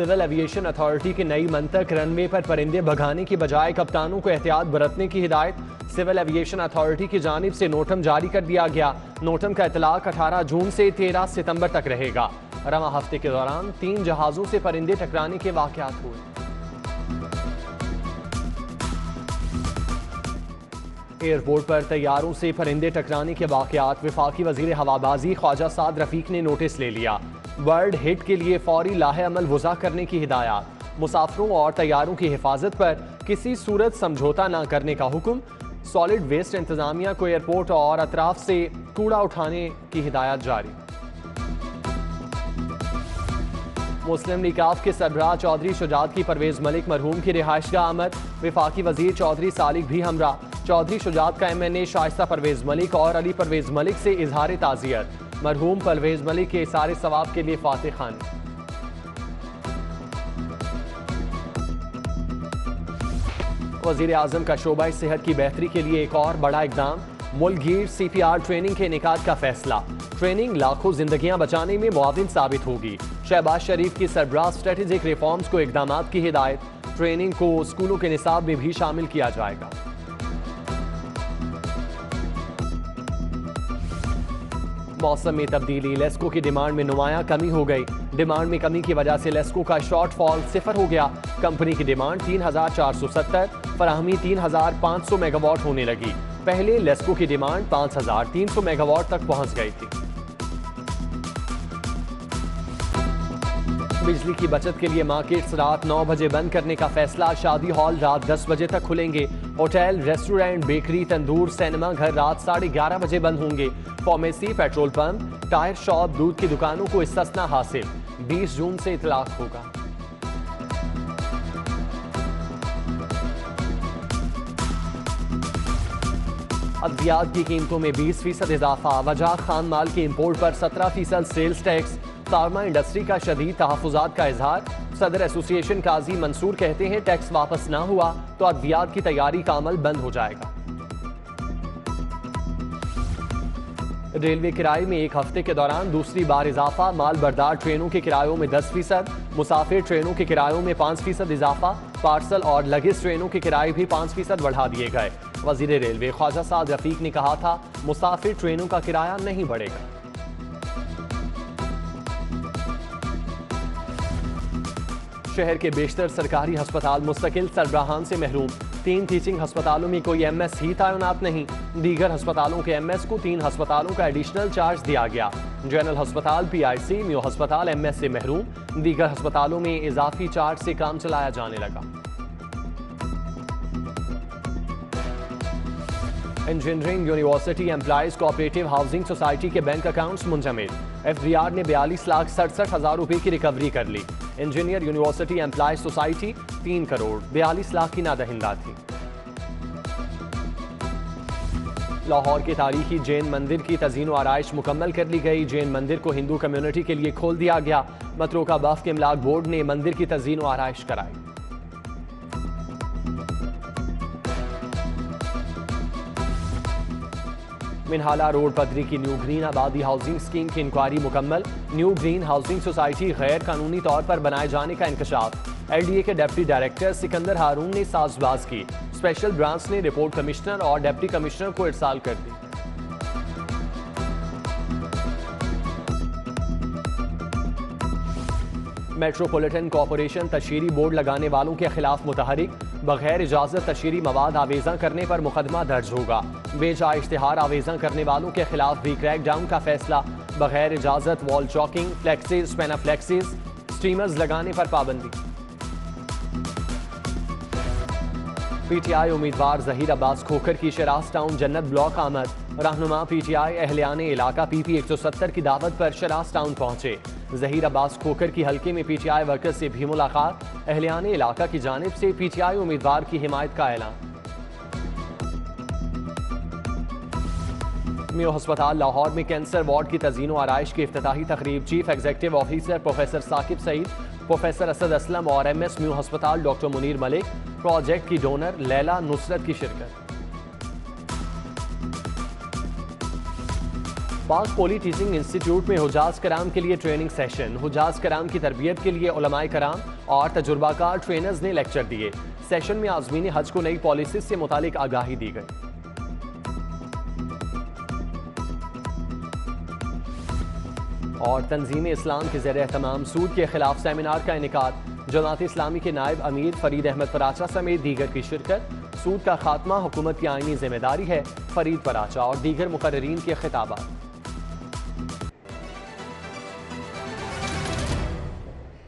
Civil aviation authority की नई मंतक, runway पर परिंदे भगाने की बजाय कप्तानों को एहतियात बरतने की हिदायत। सिविल एविएशन अथॉरिटी की जानिब से नोटम जारी कर दिया गया। नोटम का इतलाक 18 जून से 13 सितंबर तक रहेगा। रवा हफ्ते के दौरान 3 जहाजों से परिंदे टकराने के वाकयात हुए। एयरपोर्ट पर तैयारों से परिंदे टकराने के वाकयात। वफाकी वजीर हवाबाजी ख्वाजा साद रफीक ने नोटिस ले लिया। बर्ड हिट के लिए फौरी लाहे अमल वज़ा करने की हिदायत। मुसाफिरों और तैयारों की हिफाजत पर किसी सूरत समझौता न करने का हुक्म। सॉलिड वेस्ट इंतजामिया को एयरपोर्ट और अतराफ से कूड़ा उठाने की हिदायत जारी। मुस्लिम लीग काफ के सरबराह चौधरी शुजात की परवेज मलिक मरहूम की रिहाइशगाह आमद। वफाकी वजीर चौधरी सालिक भी हमरा। चौधरी शुजात का MNA शाइस्ता परवेज मलिक और अली परवेज मलिक से इजहार ताज़ियत। मरहूम परवेज मलिक के इसारे सवाब के लिए फातिह खान। वजीर आजम का शोबा सेहत की बेहतरी के लिए एक और बड़ा इकदाम। मुल्कगीर CPR ट्रेनिंग के इनेकाद का फैसला। ट्रेनिंग लाखों जिंदगियां बचाने में मुआविन साबित होगी। शहबाज शरीफ की सरबराह स्ट्रेटेजिक रिफॉर्म्स को इकदामात की हिदायत। ट्रेनिंग को स्कूलों के निसाब में भी शामिल किया जाएगा। मौसम में तब्दीली, लेस्को की डिमांड में नुमाया कमी हो गई। डिमांड में कमी की वजह से लेस्को का शॉर्टफॉल 0 हो गया। कंपनी की डिमांड 3470, फराहमी 3500 मेगावाट होने लगी। पहले लेस्को की डिमांड 5300 मेगावाट तक पहुंच गई थी। बिजली की बचत के लिए मार्केट्स रात 9 बजे बंद करने का फैसला। शादी हॉल रात 10 बजे तक खुलेंगे। होटल, रेस्टोरेंट, बेकरी, तंदूर, सिनेमा घर रात 11:30 बजे बंद होंगे। Pharmacy, petrol pump, tyre shop, दूध की दुकानों को इस्तिस्ना हासिल। 20 जून से इतलाक होगा। अद्वियात की कीमतों में 20% इजाफा। वजह खान माल के इम्पोर्ट पर 17% सेल्स टैक्स। फार्मा इंडस्ट्री का शदीद तहफ़्फ़ुज़ात का इजहार। सदर एसोसिएशन काजी मंसूर कहते हैं टैक्स वापस ना हुआ तो अद्वियात की तैयारी का अमल बंद हो जाएगा। रेलवे किराए में एक हफ्ते के दौरान दूसरी बार इजाफा। माल बरदार ट्रेनों के किरायों में 10%, मुसाफिर ट्रेनों के किरायों में 5% इजाफा। पार्सल और लगेज ट्रेनों के किराए भी 5% बढ़ा दिए गए। वजीर रेलवे ख्वाजा साद रफीक ने कहा था मुसाफिर ट्रेनों का किराया नहीं बढ़ेगा। शहर के बेशतर सरकारी अस्पताल मुस्तकिल सरबराहान से महरूम। 3 टीचिंग अस्पतालों में कोई MS ही तैनात नहीं। दीगर अस्पतालों के MS को 3 अस्पतालों का एडिशनल चार्ज दिया गया। जनरल अस्पताल PIC, म्यू अस्पताल MS से महरूम। दीगर अस्पतालों में इजाफी चार्ज से काम चलाया जाने लगा। Engineering university employees cooperative housing society के बैंक अकाउंट्स मुंजमद। FDR ने 42,67,000 रुपए की रिकवरी कर ली। Engineer university employees society 3 crore 42 lakh की नादहिंदा थी। लाहौर के तारीखी जैन मंदिर की तज़ीन व आराइश मुकम्मल कर ली गई। जैन मंदिर को हिंदू कम्युनिटी के लिए खोल दिया गया। मतरोका वक्फ इमलाक बोर्ड ने मंदिर की तज़ीन व आराइश कराई। मिनहाला रोड पदरी की न्यू ग्रीन आबादी हाउसिंग स्कीम की इंक्वायरी मुकम्मल। न्यू ग्रीन हाउसिंग सोसाइटी गैर कानूनी तौर पर बनाए जाने का इंकशाफ। LDA के डिप्टी डायरेक्टर सिकंदर हारून ने साजबाज की। स्पेशल ब्रांच ने रिपोर्ट कमिश्नर और डिप्टी कमिश्नर को इरसाल कर दी। मेट्रोपॉलिटन कॉरपोरेशन तशहीरी बोर्ड लगाने वालों के खिलाफ मुतहरिक। बगैर इजाजत तशहीरी मवाद आवेजा करने पर मुकदमा दर्ज होगा। बेजा इश्तिहार आवेजा करने वालों के खिलाफ भी क्रैकडाउन का फैसला। बगैर इजाजत वॉल चॉकिंग, फ्लेक्सेस, पेनाफ्लेक्सेस, स्ट्रीमर्स लगाने पर पाबंदी। PTI उम्मीदवार जहीर अब्बास खोखर की शरास टाउन जन्नत ब्लॉक आमद। रहनुमा PTI अहलियाने इलाका PP 170 की दावत पर शरास टाउन पहुंचे। जहीर अब्बास खोखर की हल्के में PTI वर्कर्स से भी मुलाकात। अहलियाने इलाका की जानिब से PTI उम्मीदवार की हिमायत का ऐलान। म्यू अस्पताल लाहौर में कैंसर वार्ड की तज़ीन व आराइश की इफ्तिताही तकरीब। Chief executive officer professor Saqib Saeed, professor Asad Aslam और MS म्यू अस्पताल डॉक्टर मुनीर मलिक, प्रोजेक्ट की डोनर लैला नुसरत की शिरकत। पाक पोली टीचिंग इंस्टीट्यूट में हुजाज कराम के लिए ट्रेनिंग सेशन। हुजाज कराम की तरबियत के लिए उलमाए कराम और तजुर्बाकार ट्रेनर्स ने लेक्चर दिए। सेशन में आज़मीन हज को नई पॉलिसी से मुतालिक आगाही दी गई। और तंजीम इस्लाम के ज़ेर एहतमाम सूद के खिलाफ सेमिनार का इनेकाद। जमात इस्लामी के नायब अमीर फरीद अहमद पराचा समेत दीगर की शिरकत। सूद का खात्मा हुकूमत की आईनी जिम्मेदारी है, फरीद पराचा और दीगर मुकर्रीरीन के खिताबात।